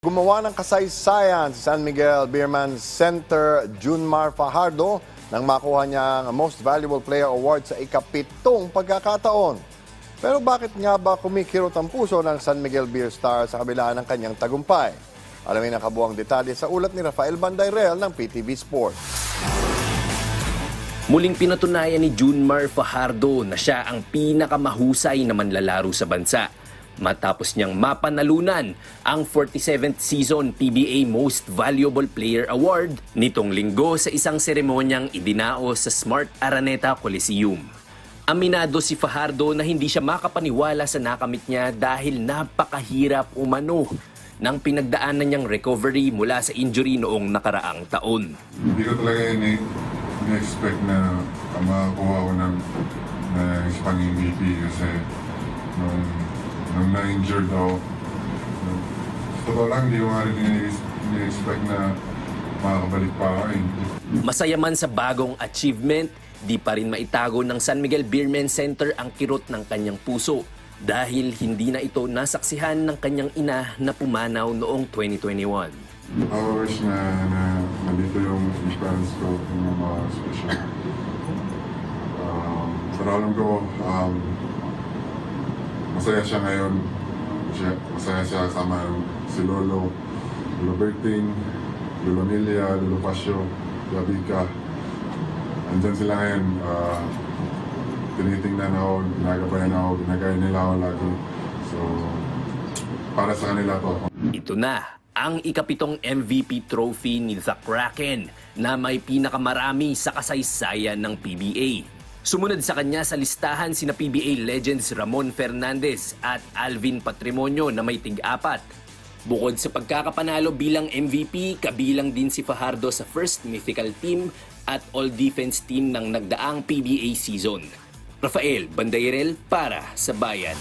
Gumawa ng kasaysayan si San Miguel Beerman Center Junmar Fajardo nang makuha niya ang Most Valuable Player Award sa ika-7 pagkakataon. Pero bakit nga ba kumikirot ang puso ng San Miguel Beer Star sa kabila ng kanyang tagumpay? Alamin ang kabuuang detalye sa ulat ni Rafael Bandayrel ng PTV Sports. Muling pinatunayan ni Junmar Fajardo na siya ang pinakamahusay na manlalaro sa bansa. Matapos niyang mapanalunan ang 47th season PBA Most Valuable Player Award nitong linggo sa isang seremonyang idinao sa Smart Araneta Coliseum. Aminado si Fajardo na hindi siya makapaniwala sa nakamit niya dahil napakahirap umano ng pinagdaanan niyang recovery mula sa injury noong nakaraang taon. Hindi ko talaga in-expect na makakuha ko ng pang-MVP kasi nung na-injured ako. Totoo lang, hindi ko nga rin in-expect na makakabalik pa ako. Masaya man sa bagong achievement, di pa rin maitago ng San Miguel Beerman Center ang kirot ng kanyang puso dahil hindi na ito nasaksihan ng kanyang ina na pumanaw noong 2021. I wish na nandito yung parents ko, yung mga special. Pero alam ko, masaya siya ngayon. Masaya siya kasama si Lolo Berting, Lolo Milia, Lolo Pasio, Yabika. Andyan sila ngayon. Tinitingnan ako, ginagabayan ako, ginagaya nila ako lagi. So, para sa kanila to. Ito na ang ika-7 MVP trophy ni The Kraken na may pinakamarami sa kasaysayan ng PBA. Sumunod sa kanya sa listahan sina PBA legends Ramon Fernandez at Alvin Patrimonio na may tig-4. Bukod sa pagkakapanalo bilang MVP, kabilang din si Fajardo sa first mythical team at all-defense team ng nagdaang PBA season. Rafael Bandayrel para sa Bayan.